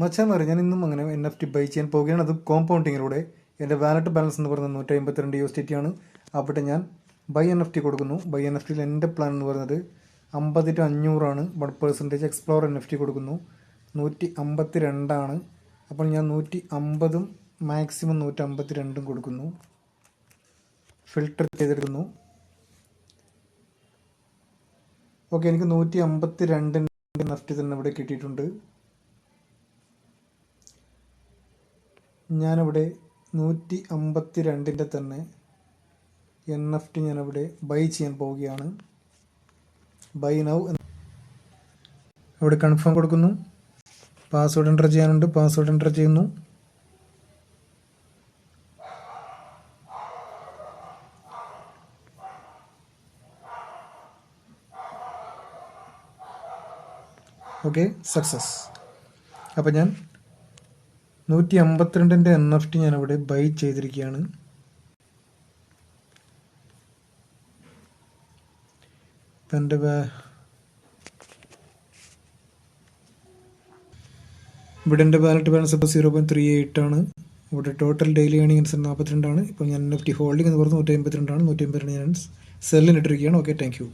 മച്ചാന്മാരെ, ഞാൻ ഇന്നും അങ്ങനെ NFT ബൈ ചെയ്യാൻ പോവുകയാണ്. അത് കോമ്പൗണ്ടിങ്ങിലൂടെ. എൻ്റെ വാലറ്റ് ബാലൻസ് എന്ന് പറയുന്നത് 152 USDT ആണ്. അവിടെ ഞാൻ ബൈ NFT കൊടുക്കുന്നു. ബൈ NFTയിൽ എൻ്റെ പ്ലാൻ എന്ന് പറയുന്നത് 50 to 500 ആണ്. 1% എക്സ്പ്ലോർ NFT കൊടുക്കുന്നു. 152 ആണ്. അപ്പോൾ ഞാൻ 150ഉം മാക്സിമം 152ഉം കൊടുക്കുന്നു. ഫിൽട്ടർ ചെയ്തെടുക്കുന്നു. ഓക്കെ, എനിക്ക് 152 NFT തന്നെ ഇവിടെ കിട്ടിയിട്ടുണ്ട്. ഞാനിവിടെ 152ൻ്റെ തന്നെ NFT ഞാനിവിടെ ബൈ ചെയ്യാൻ പോവുകയാണ്. Buy now. അവിടെ കൺഫേം കൊടുക്കുന്നു. പാസ്വേഡ് എൻ്റർ ചെയ്യാനുണ്ട്. പാസ്വേഡ് എൻ്റർ ചെയ്യുന്നു. Okay, success. അപ്പോൾ ഞാൻ 152ൻ്റെ NFT ഞാനിവിടെ ബൈ ചെയ്തിരിക്കുകയാണ്. ഇപ്പം എൻ്റെ ഇവിടെ എൻ്റെ വാലറ്റ് ബാലൻസ് ഇപ്പോൾ 0.38 ആണ്. ഇവിടെ ടോട്ടൽ ഡെയിലി ഏണിങ്സ് 42 ആണ്. ഇപ്പോൾ ഞാൻ NFT ഹോൾഡിംഗ് എന്ന് പറഞ്ഞത് 152 ആണ്. 152 ഞാൻ സെല്ലിനിട്ടിരിക്കുകയാണ്. Okay, thank you.